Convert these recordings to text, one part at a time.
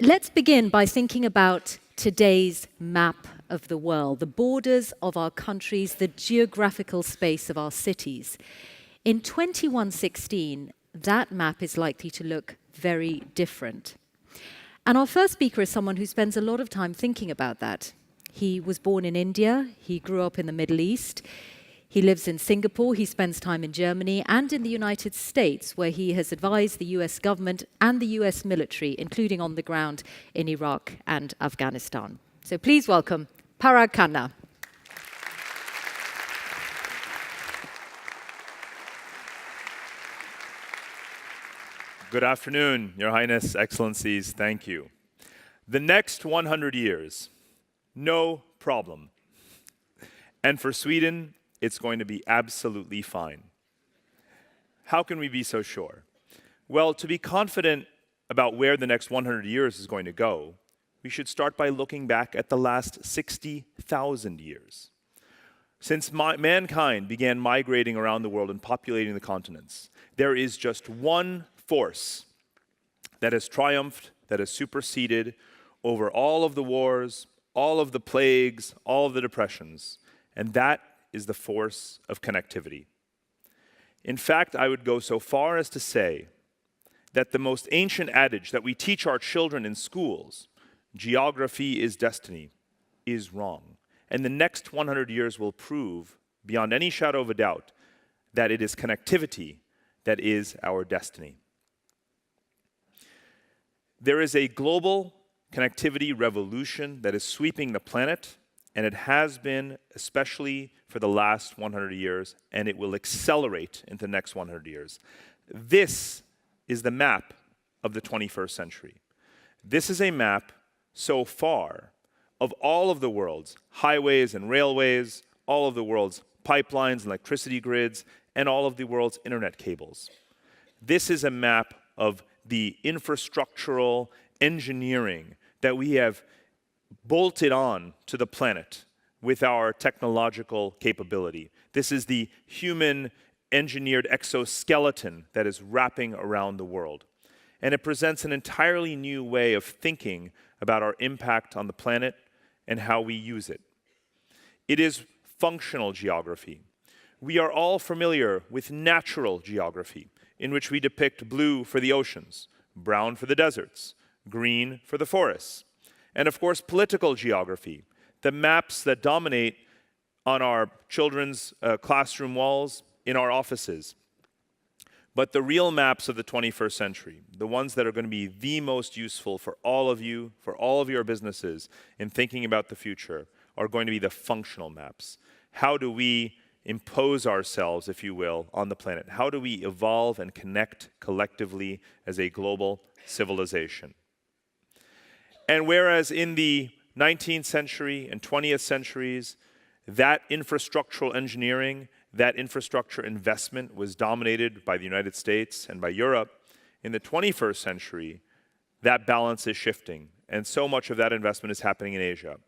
Let's begin by thinking about today's map of the world, the borders of our countries, the geographical space of our cities. In 2116, that map is likely to look very different. And our first speaker is someone who spends a lot of time thinking about that. He was born in India, he grew up in the Middle East, he lives in Singapore, he spends time in Germany and in the United States, where he has advised the US government and the US military, including on the ground in Iraq and Afghanistan. So please welcome Parag Khanna. Good afternoon, Your Highness, Excellencies, thank you. The next 100 years, no problem. And for Sweden, it's going to be absolutely fine. How can we be so sure? Well, to be confident about where the next 100 years is going to go, we should start by looking back at the last 60,000 years. Since mankind began migrating around the world and populating the continents, there is just one force that has triumphed, that has superseded over all of the wars, all of the plagues, all of the depressions, and that is the force of connectivity. In fact, I would go so far as to say that the most ancient adage that we teach our children in schools, geography is destiny, is wrong. And the next 100 years will prove, beyond any shadow of a doubt, that it is connectivity that is our destiny. There is a global connectivity revolution that is sweeping the planet, and it has been especially for the last 100 years, and it will accelerate into the next 100 years. This is the map of the 21st century. This is a map so far of all of the world's highways and railways, all of the world's pipelines and electricity grids, and all of the world's internet cables. This is a map of the infrastructural engineering that we have bolted on to the planet with our technological capability. This is the human engineered exoskeleton that is wrapping around the world. And it presents an entirely new way of thinking about our impact on the planet and how we use it. It is functional geography. We are all familiar with natural geography, in which we depict blue for the oceans, brown for the deserts, green for the forests. And of course, political geography, the maps that dominate on our children's classroom walls, in our offices. But the real maps of the 21st century, the ones that are going to be the most useful for all of you, for all of your businesses in thinking about the future, are going to be the functional maps. How do we impose ourselves, if you will, on the planet? How do we evolve and connect collectively as a global civilization? And whereas in the 19th century and 20th centuries, that infrastructural engineering, that infrastructure investment was dominated by the United States and by Europe, in the 21st century, that balance is shifting. And so much of that investment is happening in Asia.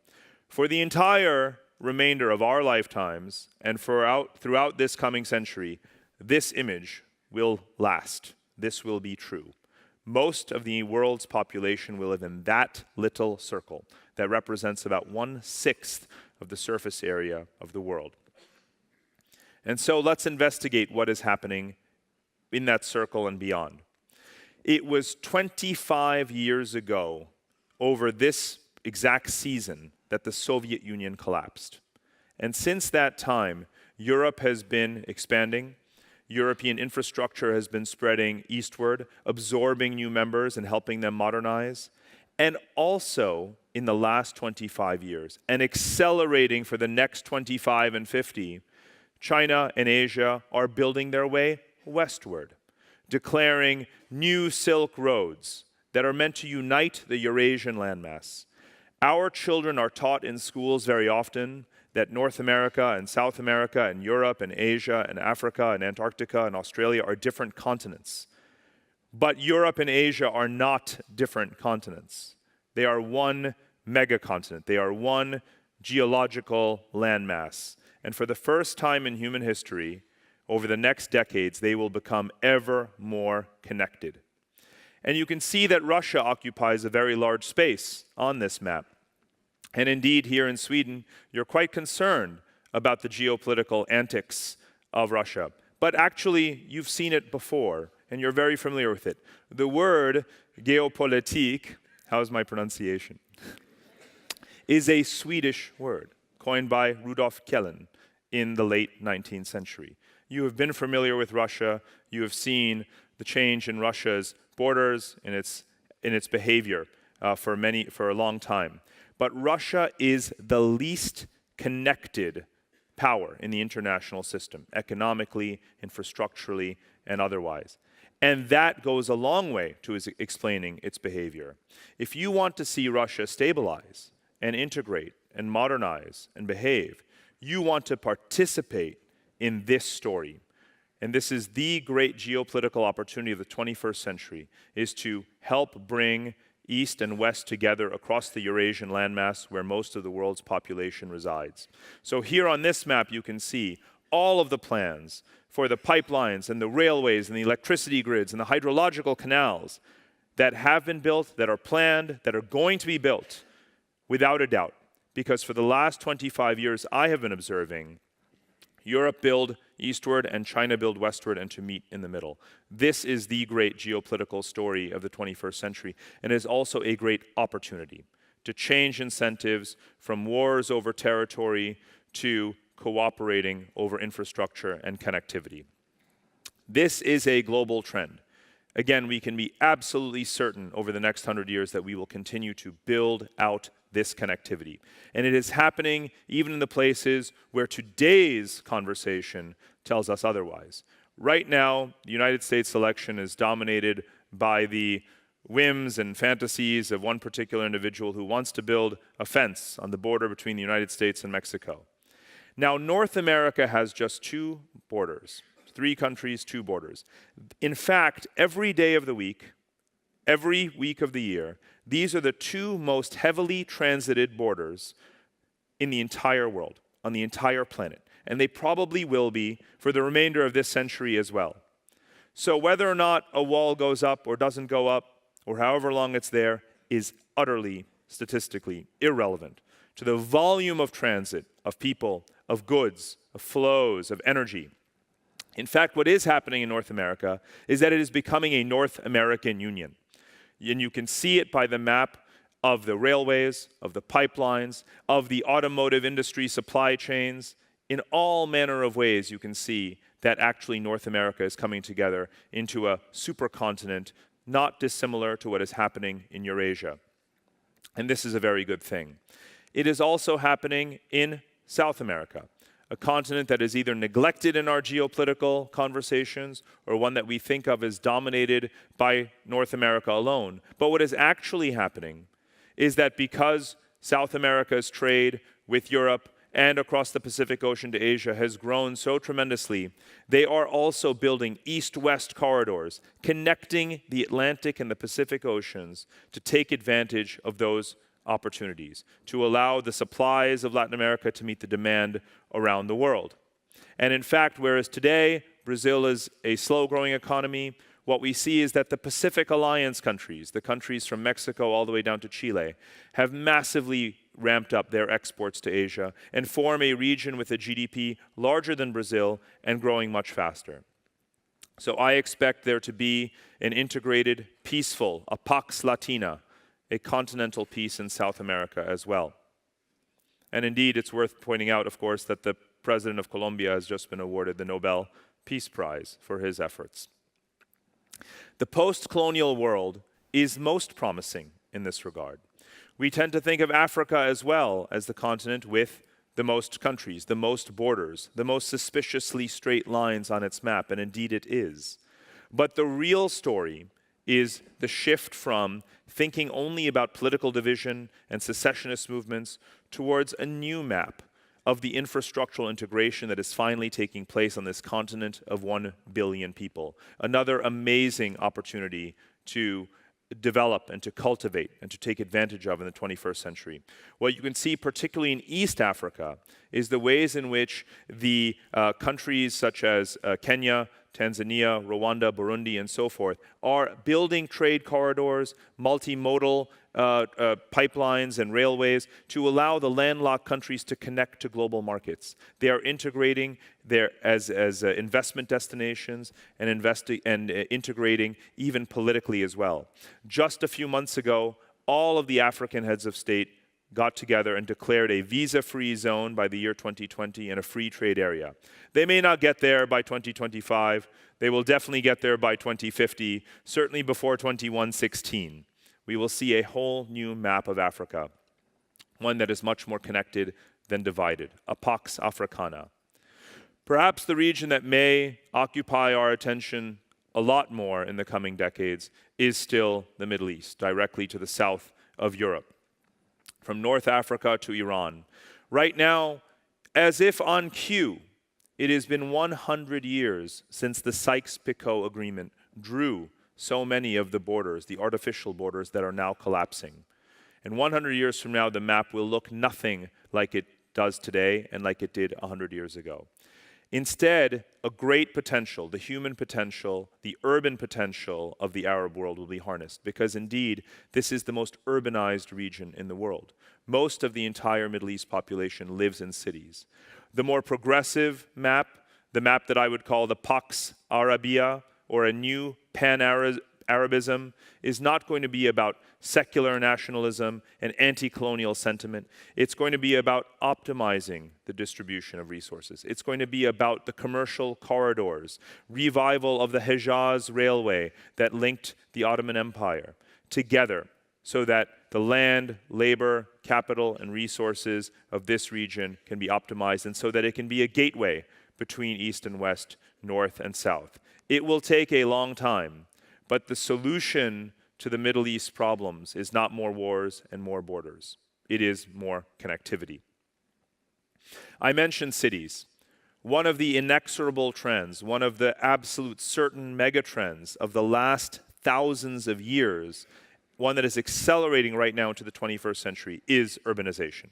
For the entire remainder of our lifetimes and throughout this coming century, this image will last. This will be true. Most of the world's population will live in that little circle that represents about 1/6 of the surface area of the world. And so let's investigate what is happening in that circle and beyond. It was 25 years ago, over this exact season, that the Soviet Union collapsed. And since that time, Europe has been expanding. European infrastructure has been spreading eastward, absorbing new members and helping them modernize. And also, in the last 25 years, and accelerating for the next 25 and 50, China and Asia are building their way westward, declaring new Silk Roads that are meant to unite the Eurasian landmass. Our children are taught in schools very often that North America and South America and Europe and Asia and Africa and Antarctica and Australia are different continents. But Europe and Asia are not different continents. They are one megacontinent. They are one geological landmass. And for the first time in human history, over the next decades, they will become ever more connected. And you can see that Russia occupies a very large space on this map. And indeed, here in Sweden, you're quite concerned about the geopolitical antics of Russia. But actually, you've seen it before, and you're very familiar with it. The word geopolitik, how's my pronunciation, is a Swedish word coined by Rudolf Kellen in the late 19th century. You have been familiar with Russia. You have seen the change in Russia's borders, in its behavior for a long time. But Russia is the least connected power in the international system, economically, infrastructurally, and otherwise. And that goes a long way to explaining its behavior. If you want to see Russia stabilize and integrate and modernize and behave, you want to participate in this story. And this is the great geopolitical opportunity of the 21st century, is to help bring East and West together across the Eurasian landmass where most of the world's population resides. So here on this map, you can see all of the plans for the pipelines and the railways and the electricity grids and the hydrological canals that have been built, that are planned, that are going to be built, without a doubt. Because for the last 25 years, I have been observing Europe build eastward and China build westward, and to meet in the middle. This is the great geopolitical story of the 21st century, and is also a great opportunity to change incentives from wars over territory to cooperating over infrastructure and connectivity. This is a global trend. Again, we can be absolutely certain over the next 100 years that we will continue to build out this connectivity. And it is happening even in the places where today's conversation tells us otherwise. Right now, the United States election is dominated by the whims and fantasies of one particular individual who wants to build a fence on the border between the United States and Mexico. Now, North America has just 2 borders. 3 countries, 2 borders. In fact, every day of the week, every week of the year, these are the 2 most heavily transited borders in the entire world, on the entire planet. And they probably will be for the remainder of this century as well. So whether or not a wall goes up or doesn't go up, or however long it's there, is utterly, statistically irrelevant to the volume of transit, of people, of goods, of flows, of energy. In fact, what is happening in North America is that it is becoming a North American Union. And you can see it by the map of the railways, of the pipelines, of the automotive industry supply chains. In all manner of ways, you can see that actually North America is coming together into a supercontinent, not dissimilar to what is happening in Eurasia. And this is a very good thing. It is also happening in South America, a continent that is either neglected in our geopolitical conversations or one that we think of as dominated by North America alone. But what is actually happening is that because South America's trade with Europe and across the Pacific Ocean to Asia has grown so tremendously, they are also building east-west corridors, connecting the Atlantic and the Pacific Oceans to take advantage of those opportunities, to allow the supplies of Latin America to meet the demand around the world. And in fact, whereas today Brazil is a slow-growing economy, what we see is that the Pacific Alliance countries, the countries from Mexico all the way down to Chile, have massively ramped up their exports to Asia and form a region with a GDP larger than Brazil and growing much faster. So I expect there to be an integrated, peaceful, a Pax Latina, a continental peace in South America as well. And indeed, it's worth pointing out, of course, that the president of Colombia has just been awarded the Nobel Peace Prize for his efforts. The post-colonial world is most promising in this regard. We tend to think of Africa as well as the continent with the most countries, the most borders, the most suspiciously straight lines on its map, and indeed it is. But the real story is the shift from thinking only about political division and secessionist movements towards a new map of the infrastructural integration that is finally taking place on this continent of 1 billion people. Another amazing opportunity to develop and to cultivate and to take advantage of in the 21st century. What you can see, particularly in East Africa, is the ways in which the countries such as Kenya, Tanzania, Rwanda, Burundi, and so forth are building trade corridors, multimodal pipelines and railways to allow the landlocked countries to connect to global markets. They are integrating their as investment destinations and integrating even politically as well. Just a few months ago, all of the African heads of state got together and declared a visa-free zone by the year 2020 and a free trade area. They may not get there by 2025. They will definitely get there by 2050, certainly before 2116. We will see a whole new map of Africa, one that is much more connected than divided, a Pax Africana. Perhaps the region that may occupy our attention a lot more in the coming decades is still the Middle East, directly to the south of Europe, from North Africa to Iran. Right now, as if on cue, it has been 100 years since the Sykes-Picot Agreement drew so many of the borders, the artificial borders that are now collapsing. And 100 years from now, the map will look nothing like it does today and like it did 100 years ago. Instead, a great potential, the human potential, the urban potential of the Arab world will be harnessed, because indeed, this is the most urbanized region in the world. Most of the entire Middle East population lives in cities. The more progressive map, the map that I would call the Pax Arabia, or a new Pan-Arabism, is not going to be about secular nationalism and anti-colonial sentiment. It's going to be about optimizing the distribution of resources. It's going to be about the commercial corridors, revival of the Hejaz Railway that linked the Ottoman Empire together, so that the land, labor, capital, and resources of this region can be optimized, and so that it can be a gateway between East and West, North and South. It will take a long time, but the solution to the Middle East problems is not more wars and more borders. It is more connectivity. I mentioned cities. One of the inexorable trends, one of the absolute certain megatrends of the last thousands of years, one that is accelerating right now into the 21st century, is urbanization.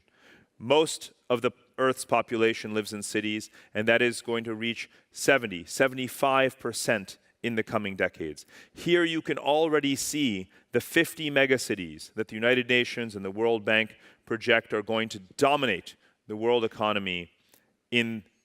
Most of the Earth's population lives in cities, and that is going to reach 75% in the coming decades. Here you can already see the 50 megacities that the United Nations and the World Bank project are going to dominate the world economy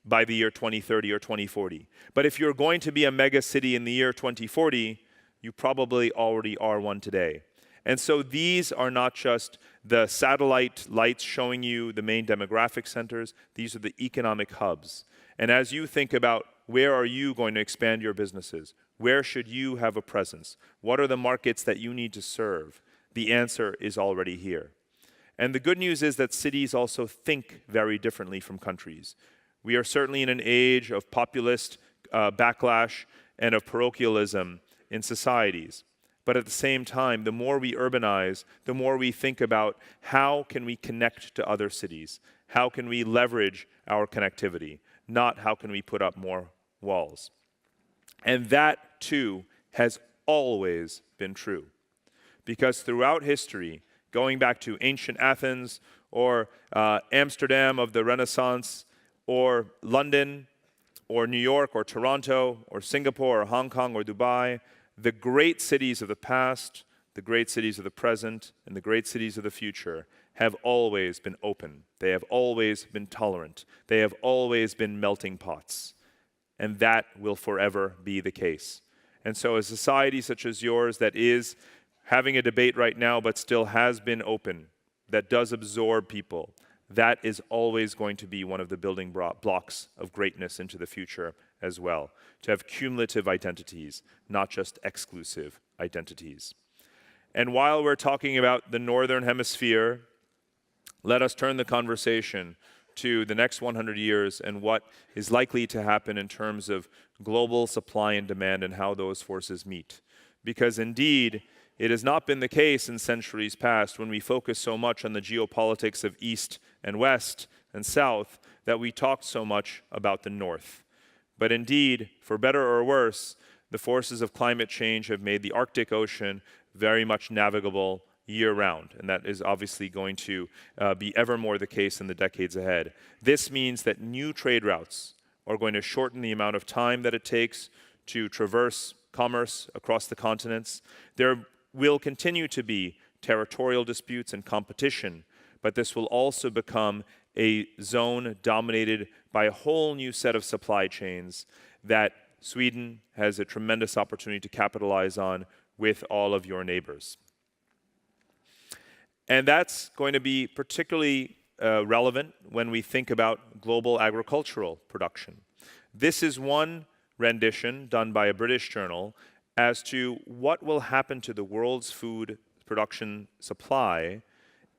by the year 2030 or 2040. But if you're going to be a megacity in the year 2040, you probably already are one today. And so these are not just the satellite lights showing you the main demographic centers, these are the economic hubs. And as you think about where are you going to expand your businesses, where should you have a presence, what are the markets that you need to serve, the answer is already here. And the good news is that cities also think very differently from countries. We are certainly in an age of populist backlash and of parochialism in societies. But at the same time, the more we urbanize, the more we think about how can we connect to other cities? How can we leverage our connectivity? Not how can we put up more walls? And that, too, has always been true. Because throughout history, going back to ancient Athens or Amsterdam of the Renaissance or London or New York or Toronto or Singapore or Hong Kong or Dubai, the great cities of the past, the great cities of the present, and the great cities of the future have always been open. They have always been tolerant. They have always been melting pots. And that will forever be the case. And so a society such as yours that is having a debate right now but still has been open, that does absorb people, that is always going to be one of the building blocks of greatness into the future as well, to have cumulative identities, not just exclusive identities. And while we're talking about the Northern Hemisphere, let us turn the conversation to the next 100 years and what is likely to happen in terms of global supply and demand and how those forces meet. Because indeed, it has not been the case in centuries past when we focus so much on the geopolitics of East and West and South that we talked so much about the North. But indeed, for better or worse, the forces of climate change have made the Arctic Ocean very much navigable year-round, and that is obviously going to be ever more the case in the decades ahead. This means that new trade routes are going to shorten the amount of time that it takes to traverse commerce across the continents. There will continue to be territorial disputes and competition, but this will also become a zone dominated by a whole new set of supply chains that Sweden has a tremendous opportunity to capitalize on with all of your neighbors. And that's going to be particularly relevant when we think about global agricultural production. This is one rendition done by a British journal as to what will happen to the world's food production supply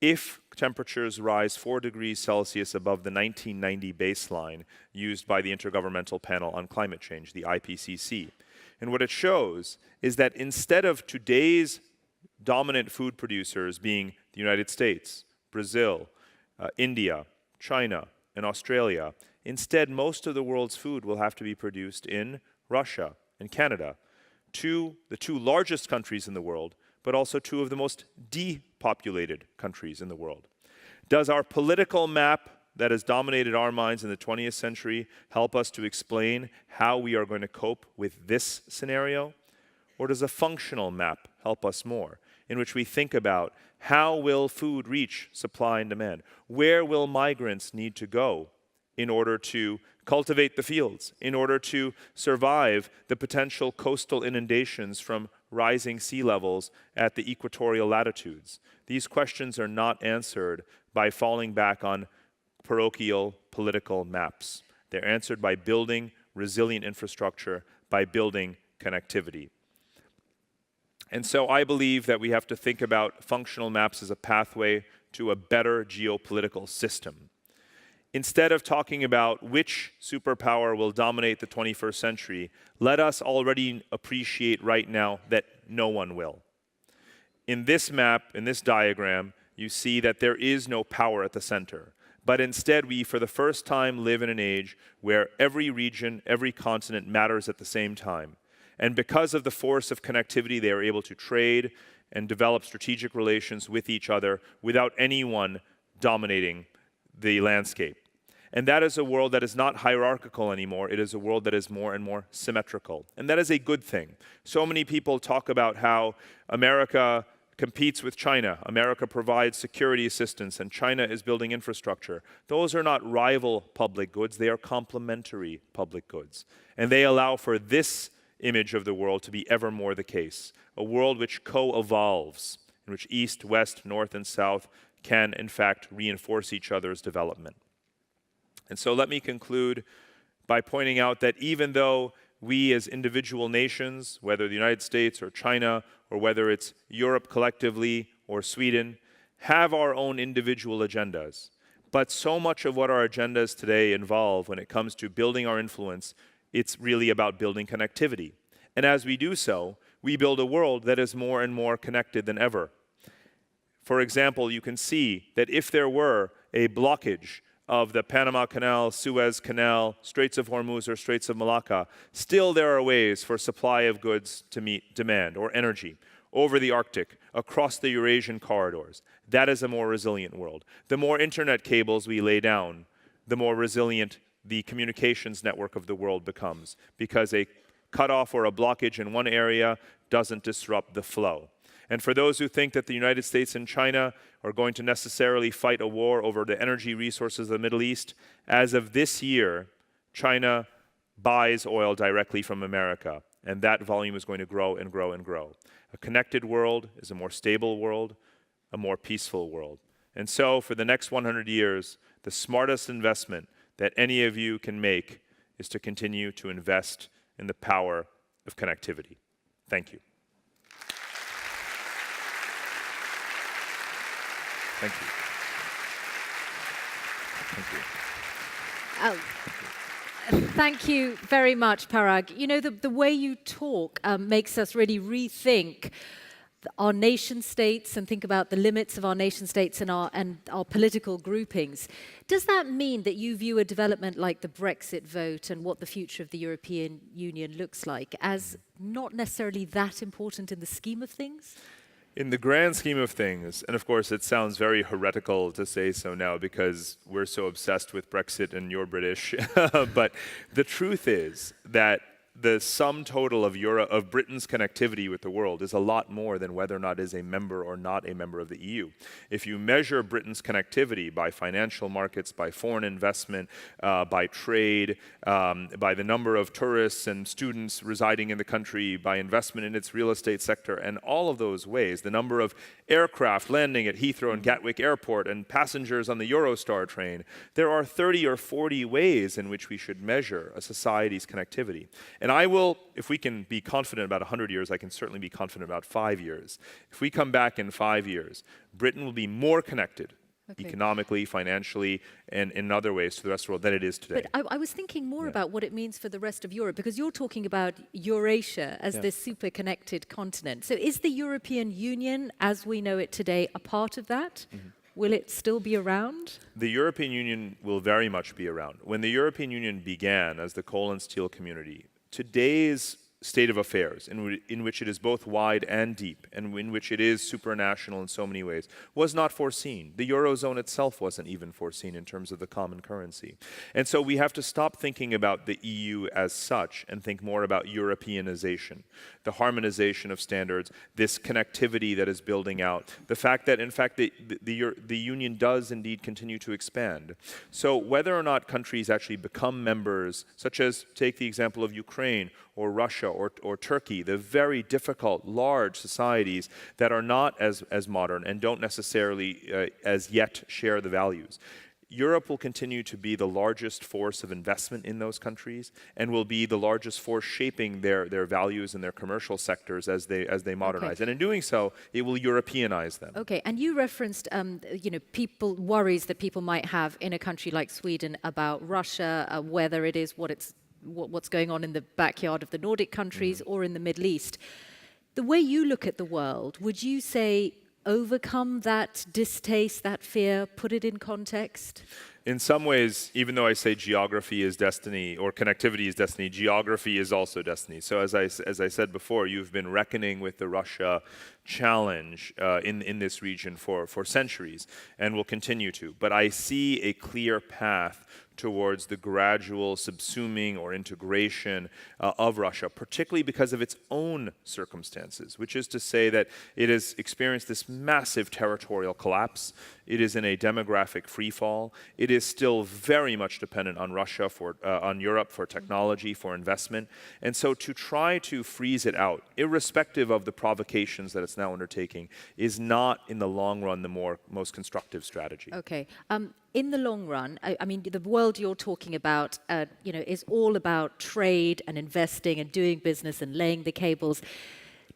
if temperatures rise 4 degrees Celsius above the 1990 baseline used by the Intergovernmental Panel on Climate Change, the IPCC. And what it shows is that instead of today's dominant food producers being the United States, Brazil, India, China, and Australia, instead most of the world's food will have to be produced in Russia and Canada, the two largest countries in the world, but also two of the most depopulated countries in the world. Does our political map that has dominated our minds in the 20th century help us to explain how we are going to cope with this scenario? Or does a functional map help us more, in which we think about how will food reach supply and demand? Where will migrants need to go in order to cultivate the fields, in order to survive the potential coastal inundations from rising sea levels at the equatorial latitudes? These questions are not answered by falling back on parochial political maps. They're answered by building resilient infrastructure, by building connectivity. And so I believe that we have to think about functional maps as a pathway to a better geopolitical system. Instead of talking about which superpower will dominate the 21st century, let us already appreciate right now that no one will. In this map, in this diagram, you see that there is no power at the center. But instead, we, for the first time, live in an age where every region, every continent matters at the same time. And because of the force of connectivity, they are able to trade and develop strategic relations with each other without anyone dominating the landscape. And that is a world that is not hierarchical anymore. It is a world that is more and more symmetrical. And that is a good thing. So many people talk about how America competes with China. America provides security assistance, and China is building infrastructure. Those are not rival public goods. They are complementary public goods. And they allow for this image of the world to be ever more the case. A world which co-evolves, in which East, West, North, and South can, in fact, reinforce each other's development. And so let me conclude by pointing out that even though we as individual nations, whether the United States or China, or whether it's Europe collectively or Sweden, have our own individual agendas, but so much of what our agendas today involve when it comes to building our influence, it's really about building connectivity. And as we do so, we build a world that is more and more connected than ever. For example, you can see that if there were a blockage of the Panama Canal, Suez Canal, Straits of Hormuz, or Straits of Malacca, still there are ways for supply of goods to meet demand, or energy, over the Arctic, across the Eurasian corridors. That is a more resilient world. The more internet cables we lay down, the more resilient the communications network of the world becomes, because a cutoff or a blockage in one area doesn't disrupt the flow. And for those who think that the United States and China are going to necessarily fight a war over the energy resources of the Middle East, as of this year, China buys oil directly from America, and that volume is going to grow and grow and grow. A connected world is a more stable world, a more peaceful world. And so for the next 100 years, the smartest investment that any of you can make is to continue to invest in the power of connectivity. Thank you. Thank you. Thank you. Thank you very much, Parag. You know, the way you talk makes us really rethink our nation states and think about the limits of our nation states and our political groupings. Does that mean that you view a development like the Brexit vote and what the future of the European Union looks like as not necessarily that important in the scheme of things? In the grand scheme of things, and of course it sounds very heretical to say so now because we're so obsessed with Brexit and you're British, but the truth is that the sum total of Britain's connectivity with the world is a lot more than whether or not it is a member or not a member of the EU. If you measure Britain's connectivity by financial markets, by foreign investment, by trade, by the number of tourists and students residing in the country, by investment in its real estate sector, and all of those ways, the number of aircraft landing at Heathrow and Gatwick Airport and passengers on the Eurostar train, there are 30 or 40 ways in which we should measure a society's connectivity. And I will, if we can be confident about 100 years, I can certainly be confident about 5 years. If we come back in 5 years, Britain will be more connected economically, financially, and in other ways to the rest of the world than it is today. But I was thinking more about what it means for the rest of Europe, because you're talking about Eurasia as this super connected continent. So is the European Union, as we know it today, a part of that? Will it still be around? The European Union will very much be around. When the European Union began as the coal and steel community, today's state of affairs, in which it is both wide and deep, and in which it is supranational in so many ways, was not foreseen. The Eurozone itself wasn't even foreseen in terms of the common currency. And so we have to stop thinking about the EU as such and think more about Europeanization, the harmonization of standards, this connectivity that is building out, the fact that, in fact, the Union does indeed continue to expand. So whether or not countries actually become members, such as, take the example of Ukraine, or Russia, or Turkey, the very difficult, large societies that are not as modern and don't necessarily as yet share the values. Europe will continue to be the largest force of investment in those countries and will be the largest force shaping their values and their commercial sectors as they modernize. And in doing so, it will Europeanize them. Okay, and you referenced worries that people might have in a country like Sweden about Russia, whether it is what's going on in the backyard of the Nordic countries or in the Middle East. The way you look at the world, would you say overcome that distaste, that fear, put it in context? In some ways, even though I say geography is destiny or connectivity is destiny, geography is also destiny. So as I said before, you've been reckoning with the Russia challenge in this region for centuries and will continue to. But I see a clear path towards the gradual subsuming or integration of Russia, particularly because of its own circumstances, which is to say that it has experienced this massive territorial collapse. It is in a demographic freefall. It is still very much dependent on Russia, on Europe for technology, for investment. And so to try to freeze it out, irrespective of the provocations that it's now undertaking, is not in the long run the most constructive strategy. Okay. In the long run, I mean, the world you're talking about, is all about trade and investing and doing business and laying the cables.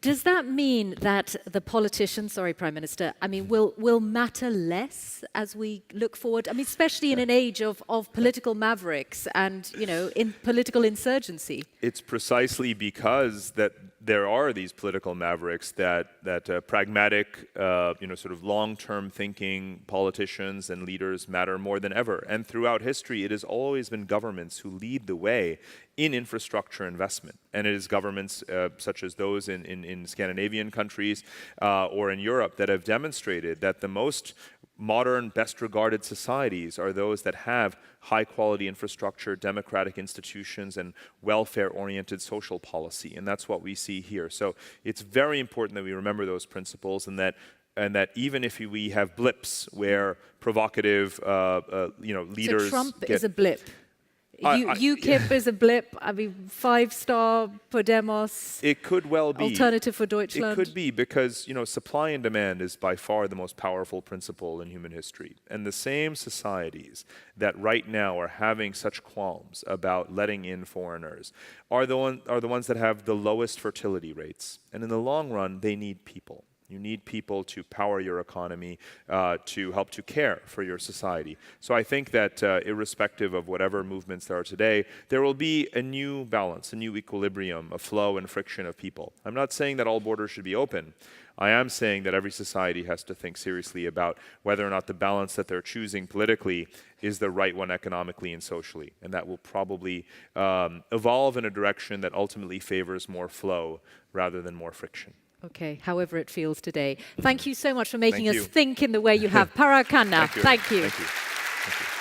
Does that mean that the politicians, sorry, Prime Minister, I mean, will matter less as we look forward? I mean, especially in an age of political mavericks and, in political insurgency. It's precisely because that there are these political mavericks that pragmatic, sort of long-term thinking politicians and leaders matter more than ever. And throughout history, it has always been governments who lead the way in infrastructure investment. And it is governments such as those in Scandinavian countries or in Europe that have demonstrated that the most modern, best-regarded societies are those that have high-quality infrastructure, democratic institutions, and welfare-oriented social policy. And that's what we see here. So it's very important that we remember those principles and that even if we have blips where provocative, leaders. So Trump is a blip. UKIP is a blip. I mean, 5-star Podemos. It could well be. Alternative for Deutschland. It could be because, supply and demand is by far the most powerful principle in human history. And the same societies that right now are having such qualms about letting in foreigners are the ones that have the lowest fertility rates. And in the long run, they need people. You need people to power your economy, to help to care for your society. So I think that irrespective of whatever movements there are today, there will be a new balance, a new equilibrium, a flow and friction of people. I'm not saying that all borders should be open. I am saying that every society has to think seriously about whether or not the balance that they're choosing politically is the right one economically and socially. And that will probably evolve in a direction that ultimately favors more flow rather than more friction. Okay, however it feels today. Thank you so much for making Thank us you. think in the way you have. Parag Khanna, Thank you. thank you. Thank you. Thank you.